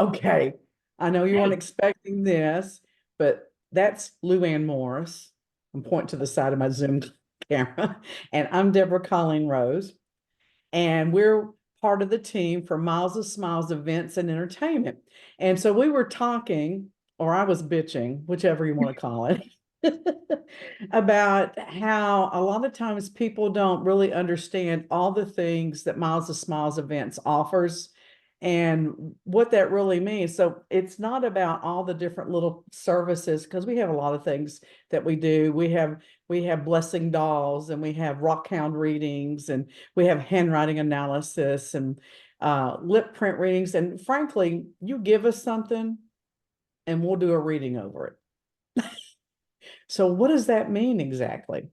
Okay, I know you weren't Hey, expecting this, but that's Luann Morris. I'm pointing to the side of my Zoom camera, and I'm Deborah Colleen Rose, and we're part of the team for Miles of Smiles Events and Entertainment. And so we were talking, or I was bitching, whichever you want to call it, about how a lot of times people don't really understand all the things that Miles of Smiles Events offers and what that really means. So it's not about all the different little services because we have a lot of things that we do. We have blessing dolls and we have rock hound readings and we have handwriting analysis and lip print readings. And frankly, you give us something and we'll do a reading over it. So what does that mean exactly?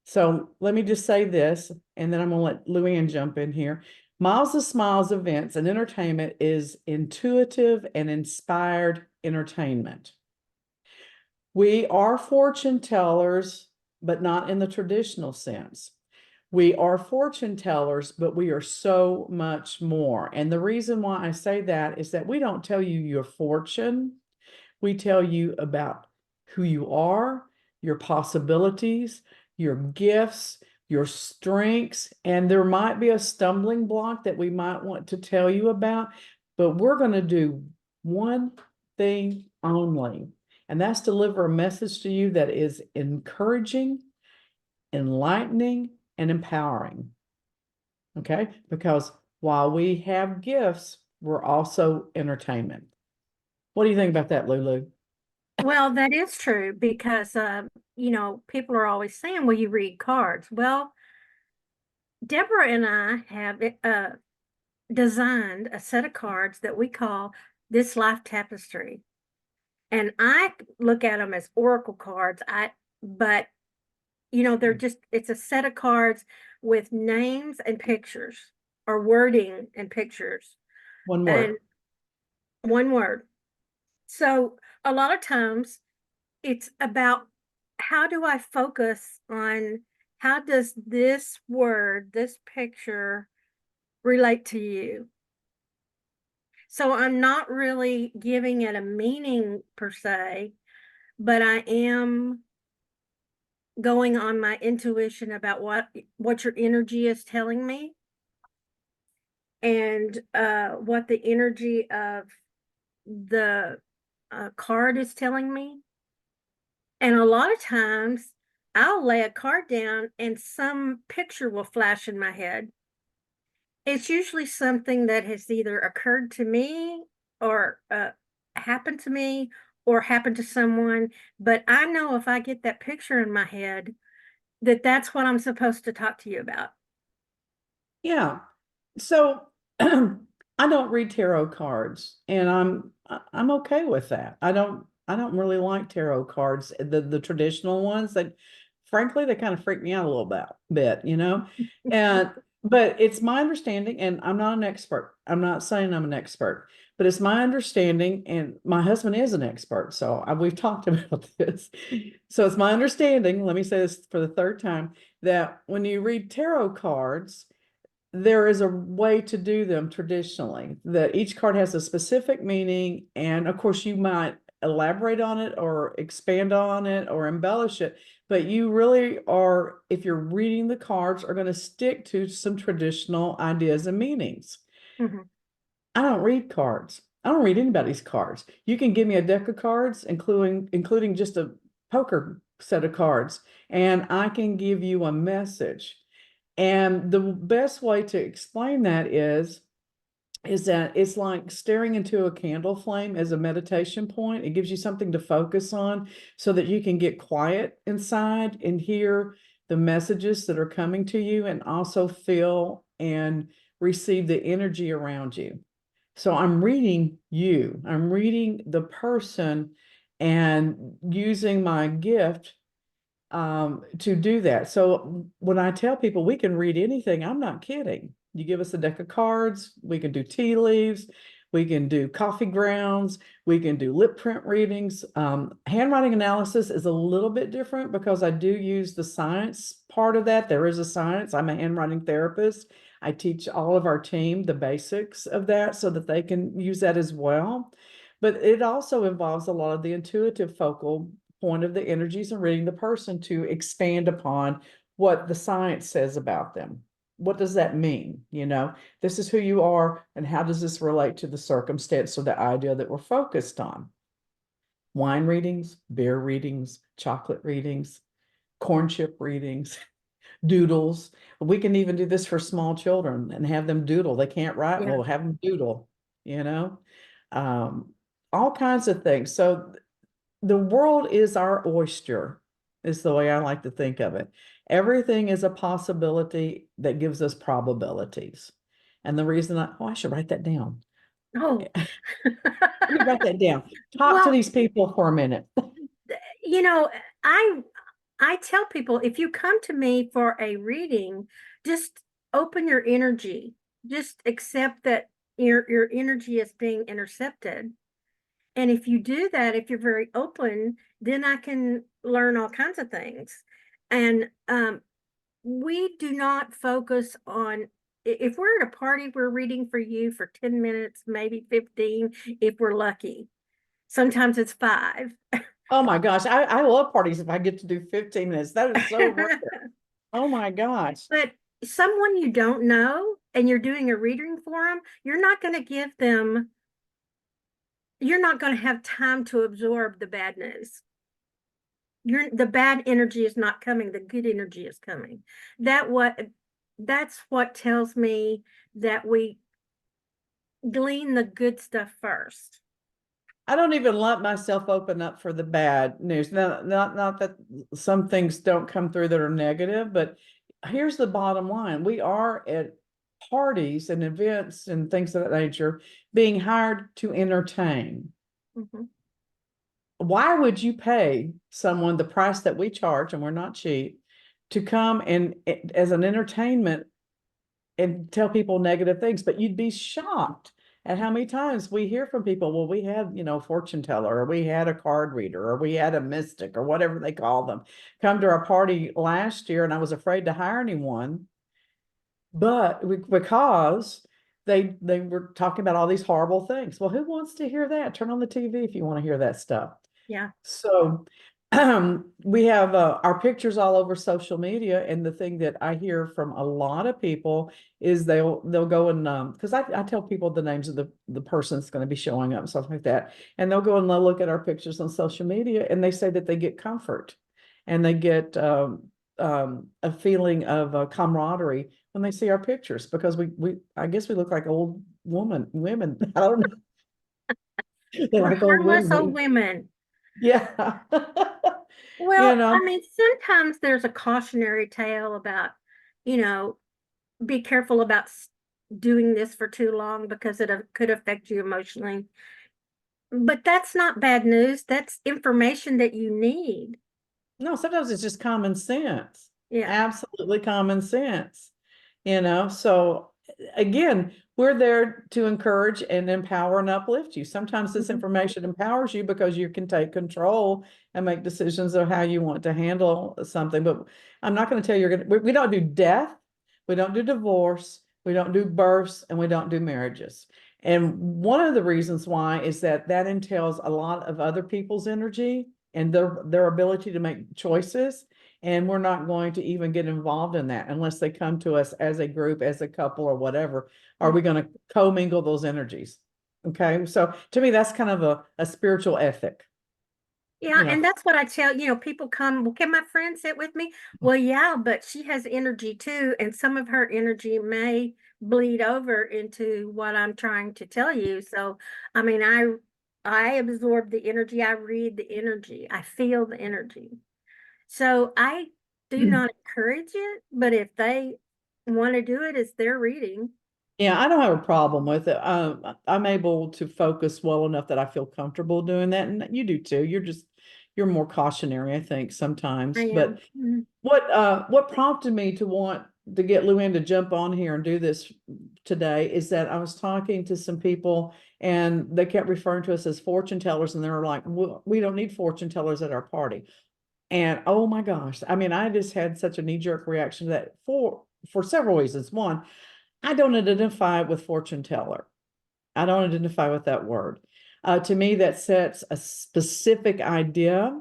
So let me just say this, and then I'm going to let Luann jump in here. Miles of Smiles Events and Entertainment is intuitive and inspired entertainment. We are fortune tellers, but not in the traditional sense. We are fortune tellers, but we are so much more. And the reason why I say that is that we don't tell you your fortune. We tell you about who you are, your possibilities, your gifts, your strengths, and there might be a stumbling block that we might want to tell you about, but we're going to do one thing only, and that's deliver a message to you that is encouraging, enlightening, and empowering. Okay? Because while we have gifts, we're also entertainment. What do you think about that, Lulu? well, that is true because, people are always saying, "Well, you read cards." Well, Deborah and I have designed a set of cards that we call This Life Tapestry. And I look at them as oracle cards. But, they're just, it's a set of cards with names and pictures or wording and pictures One and word. one word. So a lot of times it's about how do I focus on how does this word, this picture relate to you? So I'm not really giving it a meaning per se, but I am going on my intuition about what your energy is telling me and what the energy of the card is telling me. And a lot of times I'll lay a card down and some picture will flash in my head. It's usually something that has either occurred to me or happened to me or happened to someone. But I know if I get that picture in my head, that that's what I'm supposed to talk to you about. Yeah. So I don't read tarot cards and I'm okay with that. I don't really like tarot cards, the traditional ones that frankly they kind of freak me out a little bit. And but it's my understanding, and I'm not an expert. I'm not saying I'm an expert, but it's my understanding, and my husband is an expert, so we've talked about this. So it's my understanding, let me say this for the third time, that when you read tarot cards, there is a way to do them traditionally, that each card has a specific meaning. And of course, you might elaborate on it or expand on it or embellish it. But you really are, if you're reading the cards, are going to stick to some traditional ideas and meanings. Mhm. I don't read cards. I don't read anybody's cards. You can give me a deck of cards, including just a poker set of cards, and I can give you a message. And the best way to explain that is that it's like staring into a candle flame as a meditation point. It gives you something to focus on so that you can get quiet inside and hear the messages that are coming to you and also feel and receive the energy around you. So I'm reading you, I'm reading the person and using my gift to do that. So when I tell people we can read anything, I'm not kidding. You give us a deck of cards, we can do tea leaves, we can do coffee grounds, we can do lip print readings. Handwriting analysis is a little bit different because I do use the science part of that. There is a science. I'm a handwriting therapist. I teach all of our team the basics of that so that they can use that as well. But it also involves a lot of the intuitive focal point of the energies and reading the person to expand upon what the science says about them. What does that mean? This is who you are, and how does this relate to the circumstance or the idea that we're focused on? Wine readings, beer readings, chocolate readings, corn chip readings, doodles. We can even do this for small children and have them doodle. They can't write, Yeah. well, have them doodle, you know, um, all kinds of things. So the world is our oyster, is the way I like to think of it. Everything is a possibility that gives us probabilities. And the reason I should write that down. Oh. Let me write that down. Talk to Well, these people for a minute. you know, I I tell people if you come to me for a reading, just open your energy. Just accept that your energy is being intercepted. And if you do that, if you're very open, then I can learn all kinds of things. And we do not focus on if we're at a party, we're reading for you for 10 minutes, maybe 15, if we're lucky. Sometimes it's 5. Oh my gosh, I love parties if I get to do 15 minutes. That is so rare. Oh my gosh. But someone you don't know and you're doing a reading for them, you're not going to have time to absorb the bad news. The bad energy is not coming, the good energy is coming. That's what tells me that we glean the good stuff first. I don't even let myself open up for the bad news. Now, not that some things don't come through that are negative, but here's the bottom line. We are at parties and events and things of that nature being hired to entertain. Mhm. Why would you pay someone the price that we charge, and we're not cheap, to come and as an entertainment and tell people negative things? But you'd be shocked at how many times we hear from people, well, we had, fortune teller, or we had a card reader, or we had a mystic, or whatever they call them, come to our party last year, and I was afraid to hire anyone, because they were talking about all these horrible things. Well, who wants to hear that? Turn on the TV if you want to hear that stuff. Yeah. So we have our pictures all over social media, and the thing that I hear from a lot of people is they'll go and because I tell people the names of the person that's going to be showing up and stuff like that, and they'll go and they'll look at our pictures on social media, and they say that they get comfort and they get a feeling of camaraderie when they see our pictures, because we I guess we look like old women. I don't know. They're We're like old harmless old women. women. Yeah. You Well, I know, mean, sometimes there's a cautionary tale about, you know, be careful about doing this for too long because it could affect you emotionally. But that's not bad news. That's information that you need. no, sometimes it's just common sense. Yeah. Absolutely common sense. So again, we're there to encourage and empower and uplift you. Sometimes this Mhm. information empowers you because you can take control and make decisions of how you want to handle something. But I'm not going to tell you we don't do death, we don't do divorce, we don't do births, and we don't do marriages. And one of the reasons why is that entails a lot of other people's energy and their ability to make choices. And we're not going to even get involved in that unless they come to us as a group, as a couple, or whatever. Are we going to commingle those energies? Okay. So to me, that's kind of a spiritual ethic. Yeah, and that's what I tell, people come, well, can my friend sit with me? Well, yeah, but she has energy too, and some of her energy may bleed over into what I'm trying to tell you. So, I mean, I absorb the energy, I read the energy, I feel the energy. So I do not encourage it, but if they want to do it, it's their reading. Yeah, I don't have a problem with it. I'm able to focus well enough that I feel comfortable doing that, and you do too. You're more cautionary, I think, I sometimes. But am. Mhm. what prompted me to want to get Luann to jump on here and do this today is that I was talking to some people, and they kept referring to us as fortune tellers, and they were like, we don't need fortune tellers at our party. And oh my gosh, I mean, I just had such a knee-jerk reaction to that for several reasons. One, I don't identify with fortune teller. I don't identify with that word. To me, that sets a specific idea.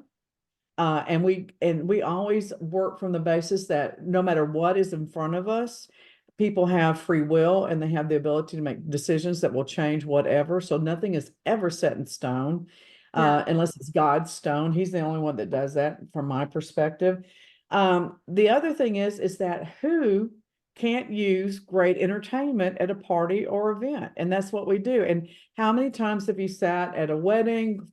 And we always work from the basis that no matter what is in front of us, people have free will and they have the ability to make decisions that will change whatever. So nothing is ever set in stone, No. unless it's God's stone. He's the only one that does that from my perspective. The other thing is that who can't use great entertainment at a party or event? And that's what we do. And how many times have you sat at a wedding,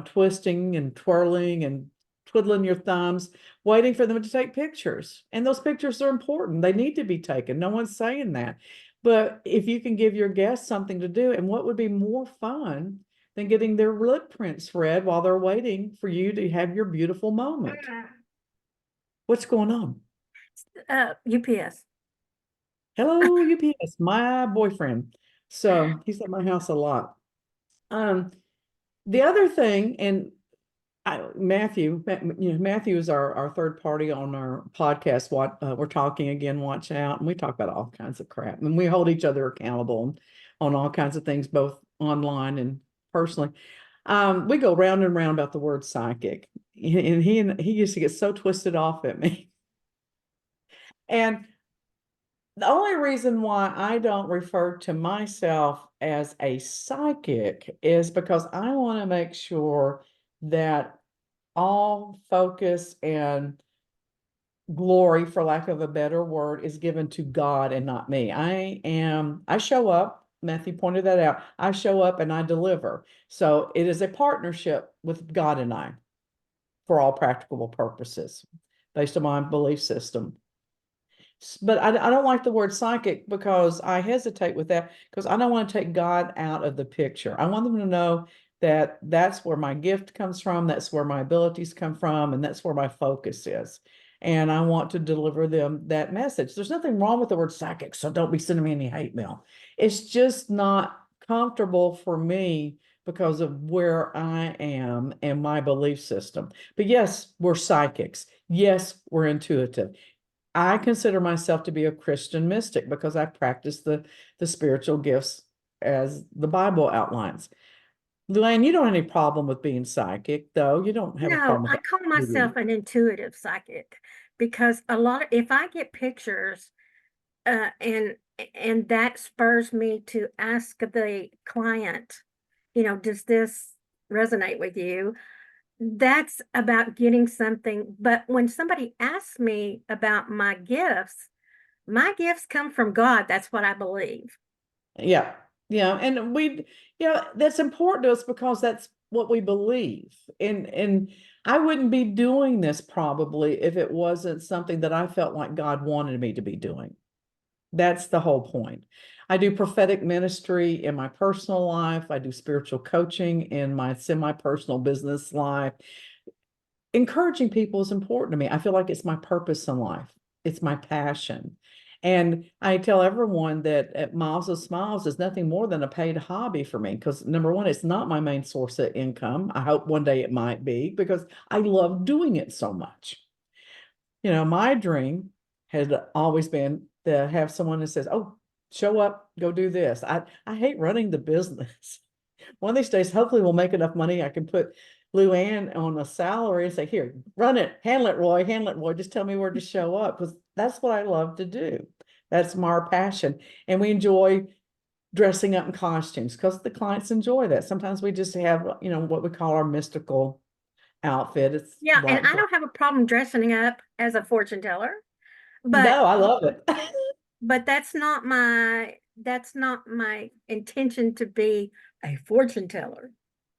twisting and twirling and twiddling your thumbs, waiting for them to take pictures? And those pictures are important. They need to be taken. No one's saying that. But if you can give your guests something to do, and what would be more fun than getting their lip prints read while they're waiting for you to have your beautiful moment? What's going on? UPS. Hello, UPS, my boyfriend. So he's at my house a lot. Um, the other thing, and Matthew is our third party on our podcast. What we're talking again, watch out, and we talk about all kinds of crap, and we hold each other accountable on all kinds of things, both online and personally. We go round and round about the word psychic, and he used to get so twisted off at me. And the only reason why I don't refer to myself as a psychic is because I want to make sure that all focus and glory, for lack of a better word, is given to God and not me. I show up. Matthew pointed that out. I show up and I deliver. So it is a partnership with God and I for all practical purposes based on my belief system. But I don't like the word psychic because I hesitate with that because I don't want to take God out of the picture. I want them to know that that's where my gift comes from, that's where my abilities come from, and that's where my focus is. And I want to deliver them that message. There's nothing wrong with the word psychic, so don't be sending me any hate mail. It's just not comfortable for me because of where I am and my belief system. But yes, we're psychics. Yes, we're intuitive. I consider myself to be a Christian mystic because I practice the spiritual gifts as the Bible outlines. Luann, you don't have any problem with being psychic, though. You don't have a No, problem with I that, call do you? myself an intuitive psychic because if I get pictures, and that spurs me to ask the client, does this resonate with you? That's about getting something. But when somebody asks me about my gifts come from God. That's what I believe. Yeah, yeah, and that's important to us because that's what we believe. And I wouldn't be doing this probably if it wasn't something that I felt like God wanted me to be doing. That's the whole point. I do prophetic ministry in my personal life. I do spiritual coaching in my semi-personal business life. Encouraging people is important to me. I feel like it's my purpose in life. It's my passion. And I tell everyone that at Miles of Smiles is nothing more than a paid hobby for me because number one, it's not my main source of income. I hope one day it might be because I love doing it so much. My dream had always been to have someone that says, "Oh, show up, go do this." I hate running the business. One of these days, hopefully, we'll make enough money I can put Luann on a salary and say, "Here, run it, handle it, Roy. Just tell me where to show up," because that's what I love to do. That's my passion, and we enjoy dressing up in costumes because the clients enjoy that. Sometimes we just have, what we call our mystical outfit. It's Yeah, and black I dress. don't have a problem dressing up as a fortune teller, but No, I love it. but that's not my intention to be a fortune teller.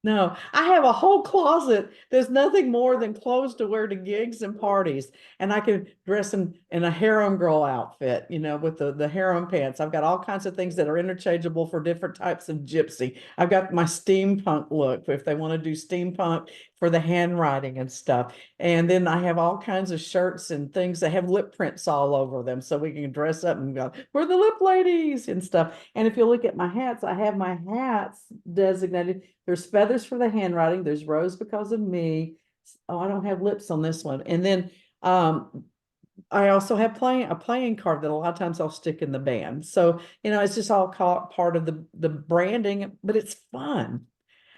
No, I have a whole closet. There's nothing more than clothes to wear to gigs and parties. And I can dress in a harem girl outfit, with the harem pants. I've got all kinds of things that are interchangeable for different types of gypsy. I've got my steampunk look if they want to do steampunk for the handwriting and stuff. And then I have all kinds of shirts and things that have lip prints all over them so we can dress up and go, we're the lip ladies and stuff. And if you look at my hats, I have my hats designated. There's feathers for the handwriting. There's rose because of me. Oh, I don't have lips on this one. And then I also have a playing card that a lot of times I'll stick in the band. So, it's just all part of the branding, but it's fun.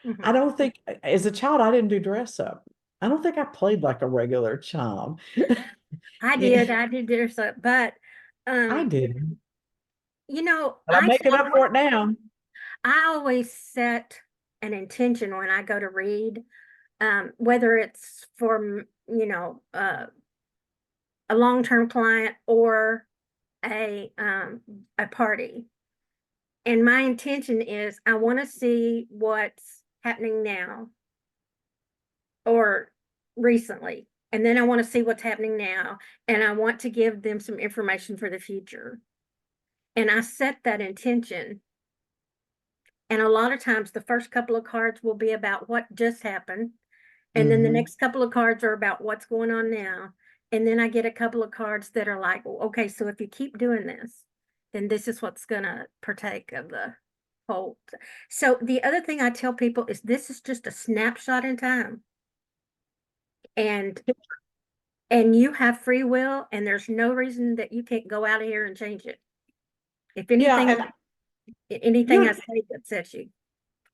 I Mhm. don't think as a child I didn't do dress up. I don't think I played like a regular child. Yeah, I did dress up, but I um, did. But I'm I making tell up for it now. I always set an intention when I go to read, whether it's for a long-term client or a party. And my intention is I want to see what's happening now or recently. And then I want to see what's happening now. And I want to give them some information for the future. And I set that intention. And a lot of times the first couple of cards will be about what just happened. And then the Hmm. next couple of cards are about what's going on now. And then I get a couple of cards that are like, okay, so if you keep doing this, then this is what's going to partake of the whole. So the other thing I tell people is this is just a snapshot in time. And you have free will, and there's no reason that you can't go out of here and change it. If Yeah, anything, and anything I you say upsets you.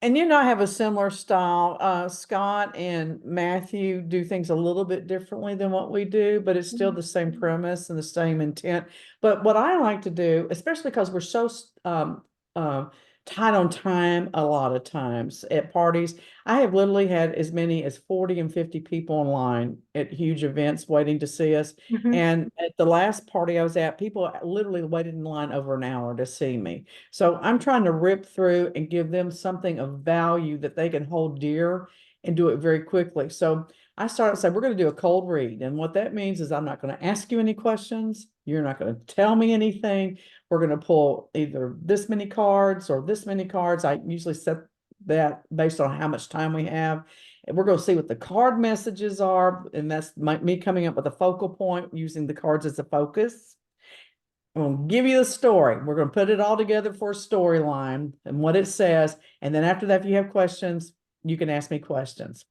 I have a similar style. Scott and Matthew do things a little bit differently than what we do, but it's still Mhm. the same premise and the same intent. But what I like to do, especially because we're so uh, tight on time a lot of times at parties, I have literally had as many as 40 and 50 people in line at huge events waiting to see us. Mhm. And at the last party I was at, people literally waited in line over an hour to see me. So I'm trying to rip through and give them something of value that they can hold dear and do it very quickly. So I started saying, we're going to do a cold read. And what that means is I'm not going to ask you any questions. You're not going to tell me anything. We're going to pull either this many cards or this many cards. I usually set that based on how much time we have. And we're going to see what the card messages are. And that's me coming up with a focal point using the cards as a focus. I'm going to give you the story. We're going to put it all together for a storyline and what it says. And then after that, if you have questions, you can ask me questions.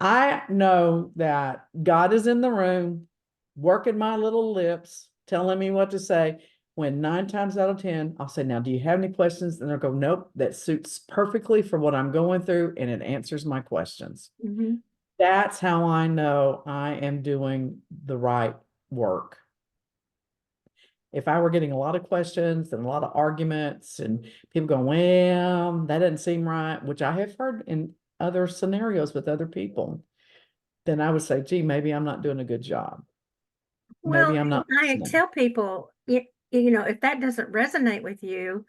I know that God is in the room, working my little lips, telling me what to say. When 9 times out of 10, I'll say, now, do you have any questions? And they'll go, nope, that suits perfectly for what I'm going through. And it answers my questions. Mhm. That's how I know I am doing the right work. If I were getting a lot of questions and a lot of arguments and people going, well, that doesn't seem right, which I have heard in other scenarios with other people, then I would say, gee, maybe I'm not doing a good job. Well, Maybe I'm and not I listening. tell people, if that doesn't resonate with you,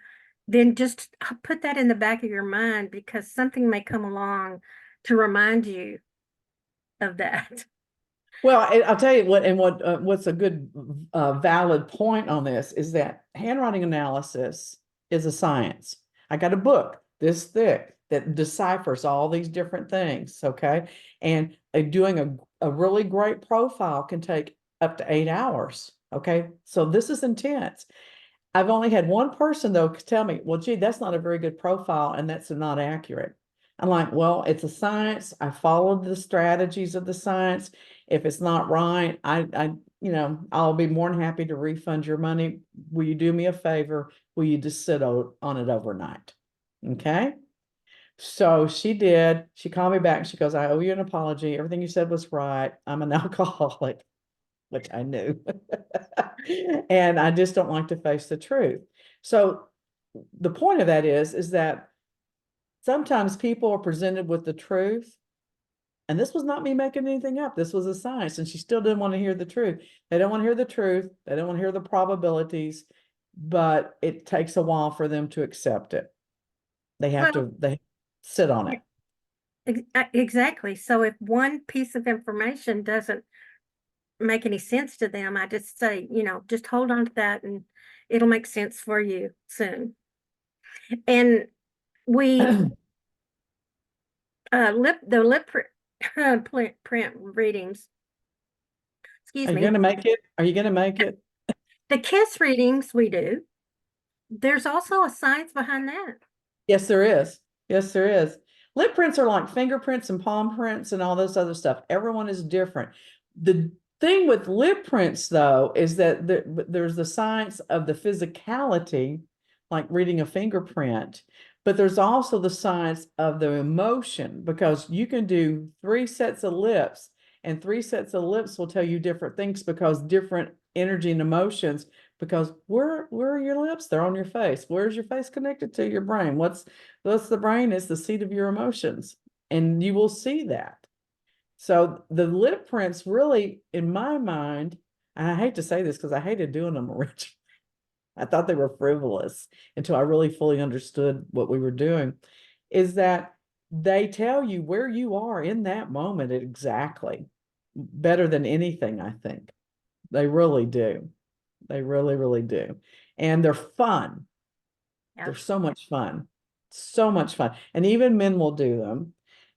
then just put that in the back of your mind because something may come along to remind you of that. Well, I'll tell you what, and what's a good valid point on this is that handwriting analysis is a science. I got a book this thick that deciphers all these different things. Okay, and doing a really great profile can take up to 8 hours. Okay, so this is intense. I've only had one person though tell me, well, gee, that's not a very good profile and that's not accurate. I'm like, well, it's a science. I followed the strategies of the science. If it's not right, I'll be more than happy to refund your money. Will you do me a favor? Will you just sit on it overnight? Okay. So she did. She called me back. She goes, I owe you an apology. Everything you said was right. I'm an alcoholic, which I knew. And I just don't like to face the truth. So the point of that is that sometimes people are presented with the truth. And this was not me making anything up. This was a science. And she still didn't want to hear the truth. They don't want to hear the truth. They don't want to hear the probabilities, but it takes a while for them to accept it. Well, They sit on it. exactly. So if one piece of information doesn't make any sense to them, I just say, just hold on to that and it'll make sense for you soon. And we lip print readings, excuse Are you me. going to make it? Are you going to make it? The kiss readings we do. There's also a science behind that. Yes, there is. Yes, there is. Lip prints are like fingerprints and palm prints and all this other stuff. Everyone is different. The thing with lip prints, though, is that there's the science of the physicality, like reading a fingerprint, but there's also the science of the emotion because you can do three sets of lips, and three sets of lips will tell you different things because different energy and emotions. Because where are your lips? They're on your face. Where's your face connected to your brain? What's the brain is the seat of your emotions, and you will see that. So the lip prints really, in my mind, and I hate to say this because I hated doing them originally. I thought they were frivolous until I really fully understood what we were doing, is that they tell you where you are in that moment exactly better than anything, I think. They really do. They really, really do. And they're fun. Yeah. They're so much fun. So much fun. And even men will do them.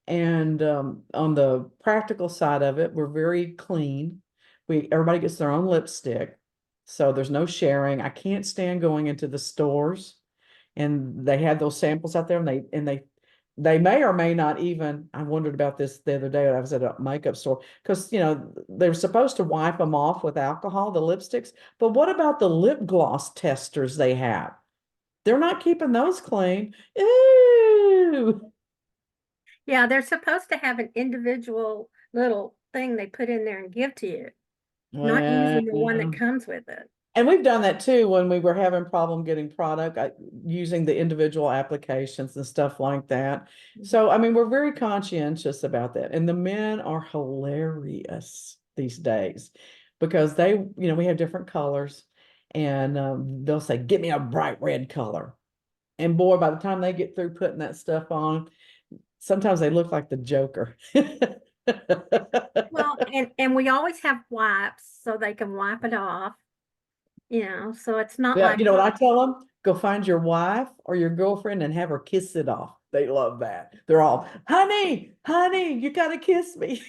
And on the practical side of it, we're very clean. Everybody gets their own lipstick. So there's no sharing. I can't stand going into the stores and they have those samples out there and they may or may not even, I wondered about this the other day when I was at a makeup store, because they're supposed to wipe them off with alcohol, the lipsticks. But what about the lip gloss testers they have? They're not keeping those clean. Ooh. Yeah, they're supposed to have an individual little thing they put in there and give to you, not Well, using the one that comes with it. and we've done that too when we were having problem getting product, using the individual applications and stuff like that. So, I mean, we're very conscientious about that. And the men are hilarious these days because we have different colors and they'll say, "Give me a bright red color." And boy, by the time they get through putting that stuff on, sometimes they look like the Joker. Well, and we always have wipes so they can wipe it off, so it's not Yeah, like, you know what I tell them? Go find your wife or your girlfriend and have her kiss it off. They love that. They're all, honey, honey, you gotta kiss me.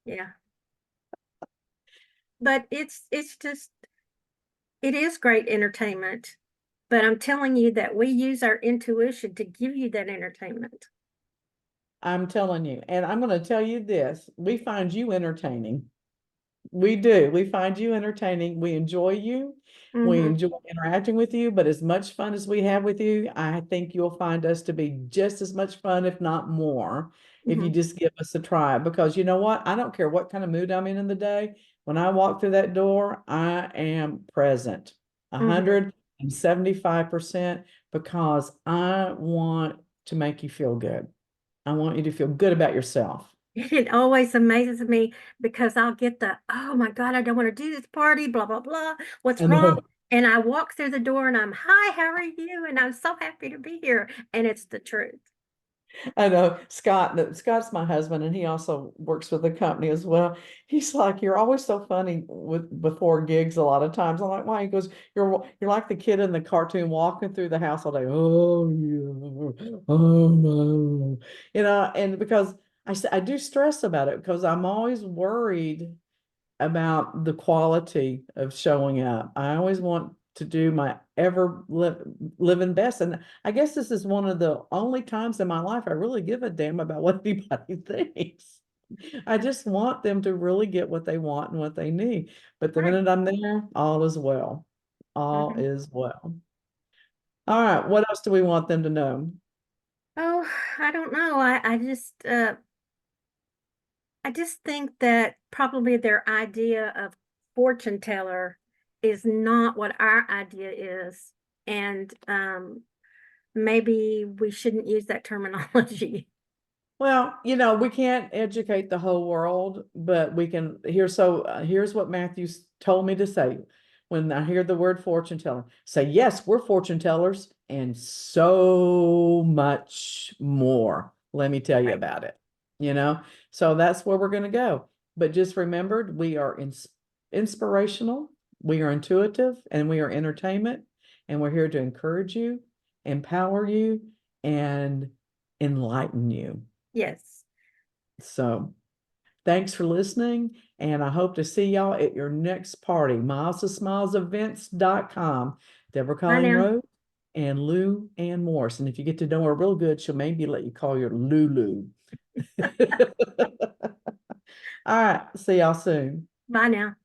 yeah. But it is great entertainment. But I'm telling you that we use our intuition to give you that entertainment. I'm telling you. And I'm going to tell you this, we find you entertaining. We do. We find you entertaining. We enjoy you. We Mm-hmm. enjoy interacting with you. But as much fun as we have with you, I think you'll find us to be just as much fun, if not more, if you Mm-hmm. just give us a try. Because you know what? I don't care what kind of mood I'm in the day. When I walk through that door, I am present Mm-hmm. 175% because I want to make you feel good. I want you to feel good about yourself. It always amazes me because I'll get oh my God, I don't want to do this party, blah, blah, blah. What's I wrong? know. And I walk through the door and I'm, hi, how are you? And I'm so happy to be here. And it's the truth. I know Scott's my husband, and he also works with the company as well. He's like, "You're always so funny with before gigs. A lot of times, I'm like, why?" He goes, "You're like the kid in the cartoon walking through the house all day. Oh yeah, oh no, And because I do stress about it because I'm always worried about the quality of showing up. I always want to do my living best. And I guess this is one of the only times in my life I really give a damn about what anybody thinks. I just want them to really get what they want and what they need. But the Right. minute I'm there, all is well. All Mhm. is well. All right. What else do we want them to know? Oh, I don't know. I just think that probably their idea of fortune teller is not what our idea is. And maybe we shouldn't use that terminology. Well, we can't educate the whole world, but we can here's what Matthew's told me to say. When I hear the word fortune teller, say, yes, we're fortune tellers and so much more. Let me tell you Right. about it. You know, so that's where we're going to go. But just remembered, we are inspirational, we are intuitive, and we are entertainment, and we're here to encourage you, empower you, and enlighten you. Yes. So thanks for listening. And I hope to see y'all at your next party. milesofsmilesevents.com. Deborah Bye Colleen now. Rose and Lou Ann Morris. And if you get to know her real good, she'll maybe let you call your Lulu. All right, see y'all soon. Bye now.